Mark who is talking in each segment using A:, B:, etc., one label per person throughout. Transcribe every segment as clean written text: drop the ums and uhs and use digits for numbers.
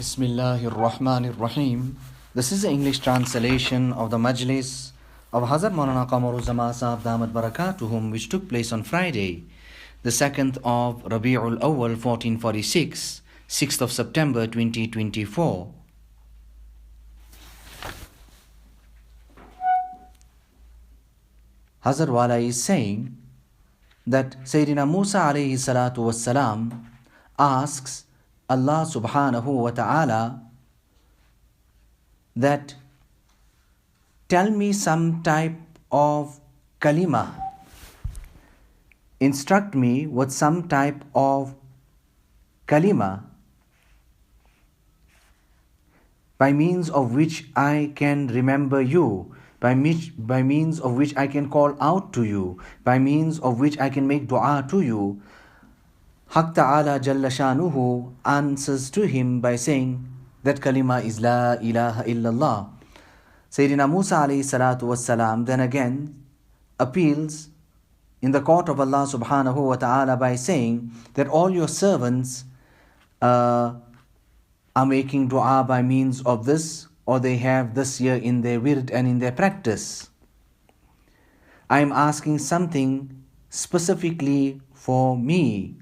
A: Bismillahir Rahmanir Rahim. This is the English translation of the Majlis of Hazrath Maulana Qamar Uzzaman Saheb Damat Barakatuhum, which took place on Friday, the 2nd of Rabi'ul Awwal 1446, 6th of September 2024. Hazrat Wala is saying that Sayyidina Musa alayhi salatu wassalam asks Allah subhanahu wa ta'ala that tell me some type of kalima, instruct me with some type of kalima by means of which I can remember you, by means of which I can call out to you, by means of which I can make dua to you. Haq Ta'ala Jalla Shanuhu answers to him by saying that kalima is La ilaha illallah. Sayyidina Musa alayhi salatu wassalam then again appeals in the court of Allah subhanahu wa ta'ala by saying that all your servants are making dua by means of this, or they have this year in their wird and in their practice. I am asking something specifically for me.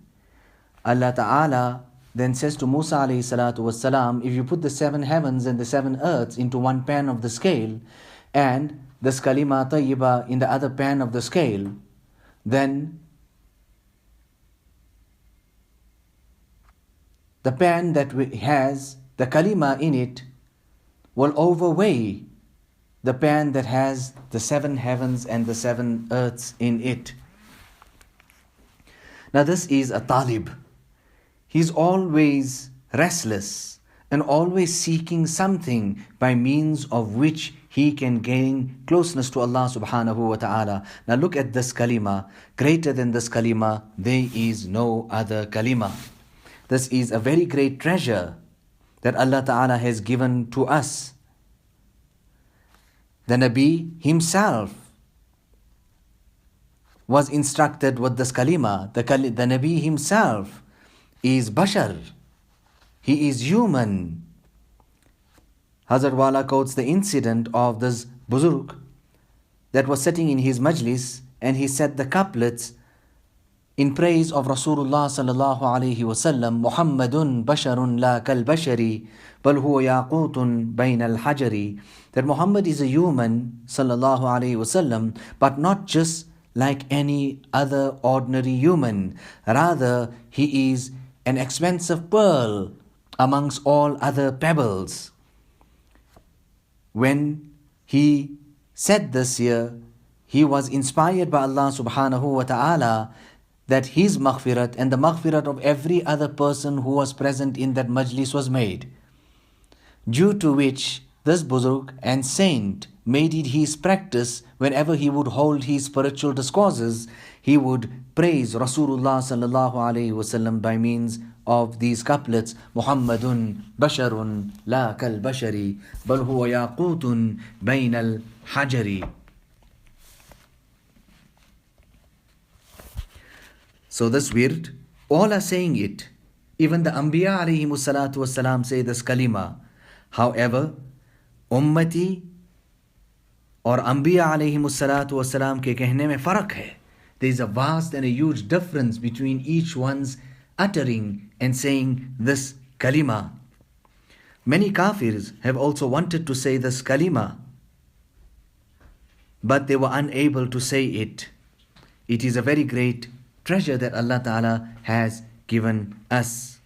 A: Allah Ta'ala then says to Musa alayhi salatu wassalam, if you put the 7 heavens and the 7 earths into one pan of the scale and the kalima tayyiba in the other pan of the scale, then the pan that has the kalima in it will overweigh the pan that has the 7 heavens and the 7 earths in it. Now this is a talib. He's always restless and always seeking something by means of which he can gain closeness to Allah subhanahu wa ta'ala. Now look at this kalima. Greater than this kalima, there is no other kalima. This is a very great treasure that Allah Ta'ala has given to us. The Nabi himself was instructed with this kalima. The Nabi himself is bashar. He is human. Hazrat Wala quotes the incident of this buzurg that was sitting in his majlis, and he said the couplets in praise of Rasulullah sallallahu alaihi wasallam, Muhammadun basharun la kal bashari bal huwa yaqutun bain al hajari, that Muhammad is a human sallallahu alaihi wasallam, but not just like any other ordinary human. Rather, he is an expensive pearl amongst all other pebbles. When he said this here, he was inspired by Allah subhanahu wa ta'ala that his maghfirat and the maghfirat of every other person who was present in that majlis was made. Due to which this buzurg and saint made it his practice whenever he would hold his spiritual discourses, he would praise Rasulullah sallallahu alaihi wasallam by means of these couplets, Muhammadun basharun la kal bashari bal huwa yaqutun bain al hajari. So this wird, all are saying it. Even the Anbiya alayhimu salatu wassalam say this kalima. However, ummati और अम्बिया अलैहिमुस्सलातु वस्सलाम के कहने में फ़र्क है. There is a vast and a huge difference between each one's uttering and saying this kalima. Many kafirs have also wanted to say this kalima, but they were unable to say it. It is a very great treasure that Allah Ta'ala has given us.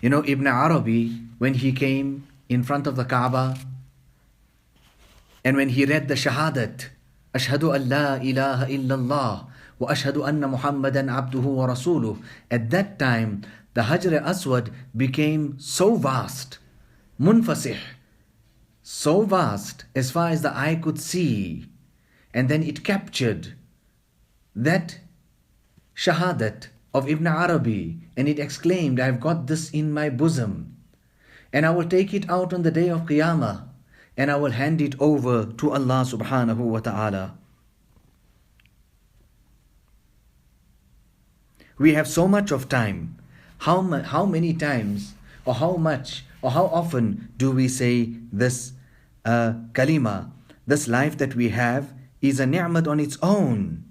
A: You know, Ibn Arabi, when he came in front of the Kaaba, and when he read the Shahadat, Ashhadu an la ilaha illallah wa ashhadu anna Muhammadan abduhu wa rasuluh, at that time the Hajar Aswad became so vast, munfasih, so vast as far as the eye could see, and then it captured that Shahadat of Ibn Arabi, and it exclaimed, I have got this in my bosom, and I will take it out on the day of Qiyamah, and I will hand it over to Allah subhanahu wa ta'ala. We have so much of time. How many times or how much, or how often do we say this kalima? This life that we have is a ni'mat on its own.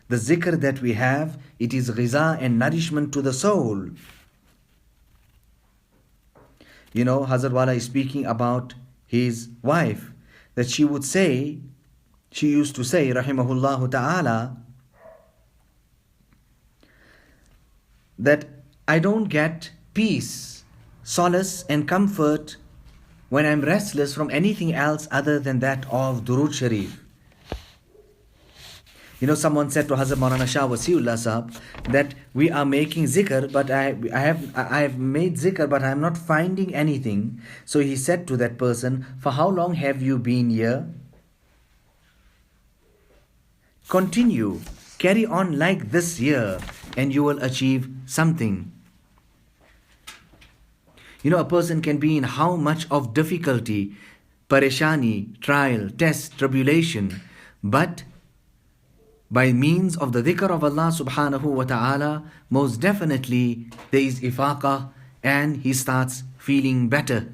A: The zikr that we have, it is ghiza and nourishment to the soul. You know, Hazrat Wala is speaking about his wife, that she used to say, rahimahullah ta'ala, that I don't get peace, solace and comfort when I'm restless from anything else other than that of Durood Sharif. You know, someone said to Hazrat Maulana Shah Wasiullah Sahab that we are making zikr, but I have made zikr, but I am not finding anything. So he said to that person, for how long have you been here? Continue, carry on like this year, and you will achieve something. You know, a person can be in how much of difficulty, pareshani, trial, test, tribulation, but by means of the dhikr of Allah subhanahu wa ta'ala, most definitely there is ifaqah and he starts feeling better.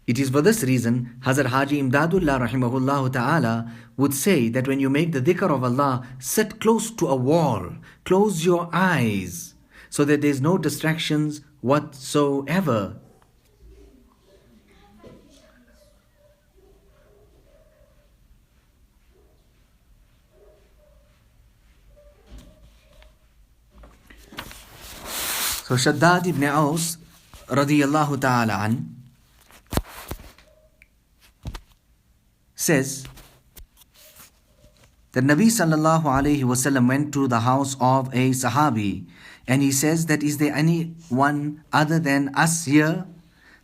A: It is for this reason Hazrat Haji Imdadullah rahimahullah ta'ala would say that when you make the dhikr of Allah, sit close to a wall, close your eyes so that there is no distractions whatsoever. So Shaddad ibn Aus radiyallahu ta'ala an says that Nabi sallallahu alayhi wasallam went to the house of a Sahabi and he says that, is there anyone other than us here?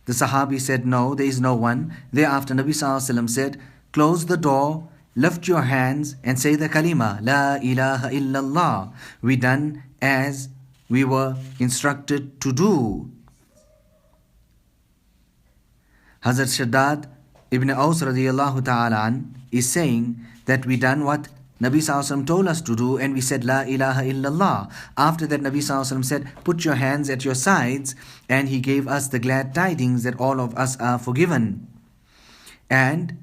A: The Sahabi said, no, there is no one. Thereafter Nabi sallallahu alayhi wasallam said, close the door, lift your hands and say the kalima, La ilaha illallah. We done as we were instructed to do. Hazrat Shaddad ibn Aus radiyallahu ta'ala an is saying that we done what Nabi sallallahu alaihi wasallam told us to do, and we said La ilaha illallah. After that, Nabi sallallahu alaihi wasallam said, put your hands at your sides, and he gave us the glad tidings that all of us are forgiven. And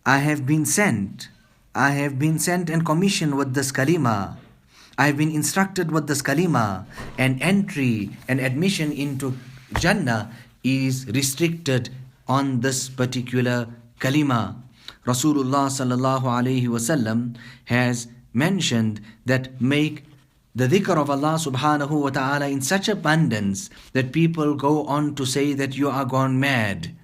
A: I have been sent and commissioned with this kalima. I have been instructed with this kalima, and entry and admission into Jannah is restricted on this particular kalima. Rasulullah sallallahu alayhi wasallam has mentioned that make the dhikr of Allah subhanahu wa ta'ala in such abundance that people go on to say that you are gone mad.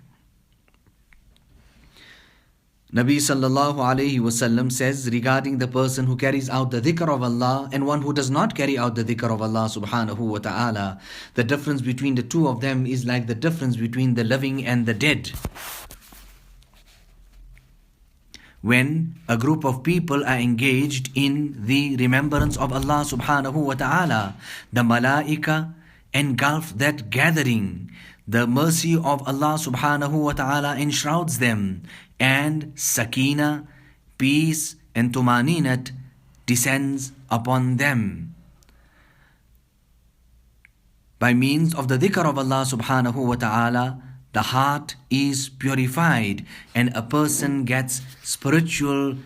A: Nabi sallallahu alayhi wasallam says regarding the person who carries out the dhikr of Allah and one who does not carry out the dhikr of Allah subhanahu wa ta'ala, the difference between the two of them is like the difference between the living and the dead. When a group of people are engaged in the remembrance of Allah subhanahu wa ta'ala, the malaika engulf that gathering. The mercy of Allah subhanahu wa ta'ala enshrouds them, and sakina, peace and tumaninat descends upon them. By means of the dhikr of Allah subhanahu wa ta'ala, the heart is purified and a person gets spiritual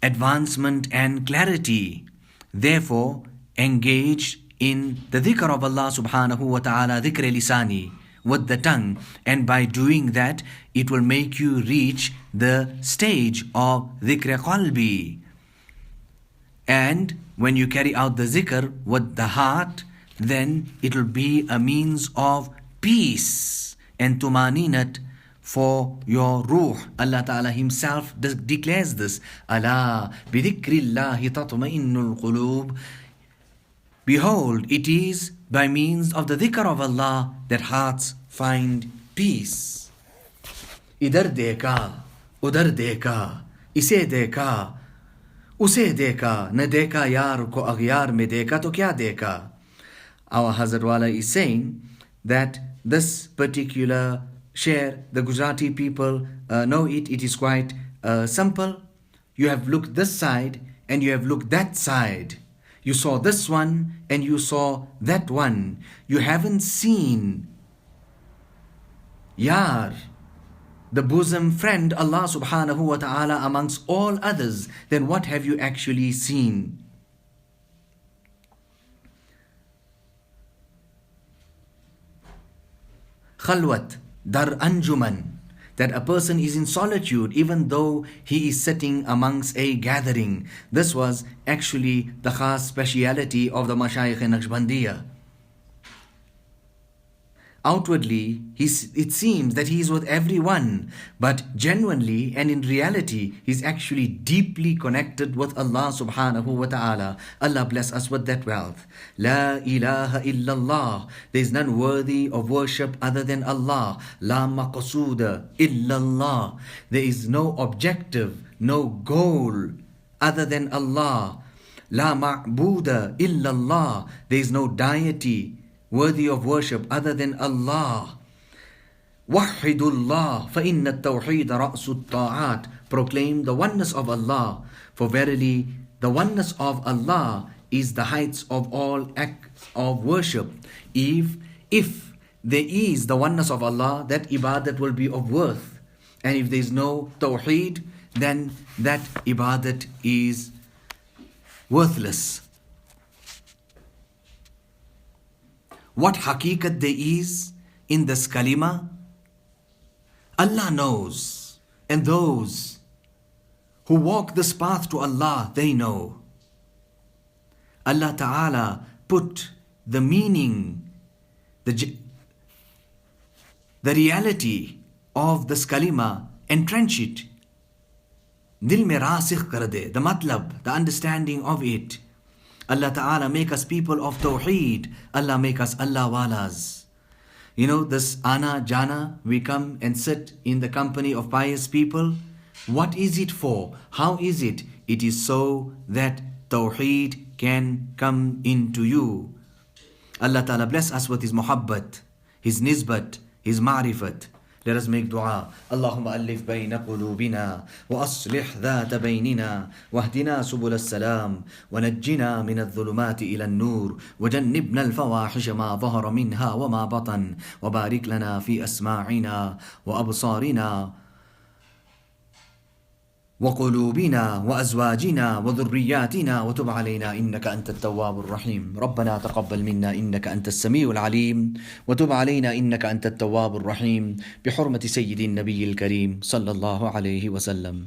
A: advancement and clarity. Therefore, engage in the dhikr of Allah subhanahu wa ta'ala, dhikr lisani, with the tongue, and by doing that it will make you reach the stage of dhikr qalbi. And when you carry out the zikr with the heart, then it will be a means of peace and tumaninat for your ruh. Allah Ta'ala Himself declares this. Ala bidhikrillahi tatma'innul qulub. Behold, it is by means of the dhikr of Allah that hearts find peace. Idhar dekha, udhar dekha, ise dekha, use dekha, na dekha yaar ko aghyar mein dekha to kya dekha. Our Hazrat Wala is saying that this particular share, the Gujarati people know it. It is quite simple. You have looked this side and you have looked that side. You saw this one and you saw that one. You haven't seen Yar, the bosom friend, Allah subhanahu wa ta'ala, amongst all others. Then what have you actually seen? Khalwat, dar anjuman, that a person is in solitude even though he is sitting amongst a gathering. This was actually the khas speciality of the Mashayikh Naqshbandiyya. Outwardly, it seems that he is with everyone, but genuinely and in reality, he is actually deeply connected with Allah subhanahu wa ta'ala. Allah bless us with that wealth. La ilaha illallah. There is none worthy of worship other than Allah. La maqsuda illallah. There is no objective, no goal other than Allah. La ma'buda illallah. There is no deity worthy of worship other than Allah. Wahidullah, fa inna at-tawheed ra'su at-ta'at. Proclaim the oneness of Allah, for verily the oneness of Allah is the heights of all acts of worship. If there is the oneness of Allah, that ibadat will be of worth. And if there is no tawheed, then that ibadat is worthless. What haqiqat there is in this kalima, Allah knows. And those who walk this path to Allah, they know. Allah Ta'ala put the meaning, the reality of this kalima, entrench it. Dil mein rasikh kar de, the matlab, the understanding of it. Allah Ta'ala make us people of Tawheed. Allah make us Allah walas. You know, this ana jana, we come and sit in the company of pious people. What is it for? How is it? It is so that Tawheed can come into you. Allah Ta'ala bless us with His muhabbat, His nisbat, His ma'rifat. Let us make dua. Allahumma alif bayna qulubina wa aslih dhata baynina wahdina subul as-salam wa najjina min adh-dhulumati ila an-nur wa jannibna al-fawahisha ma dhahara minha wa ma batan wa barik lana fi asma'ina wa absarina وقلوبنا وأزواجنا وذرياتنا وتب علينا إنك أنت التواب الرحيم ربنا تقبل منا إنك أنت السميع العليم وتب علينا إنك أنت التواب الرحيم بحرمة سيد النبي الكريم صلى الله عليه وسلم.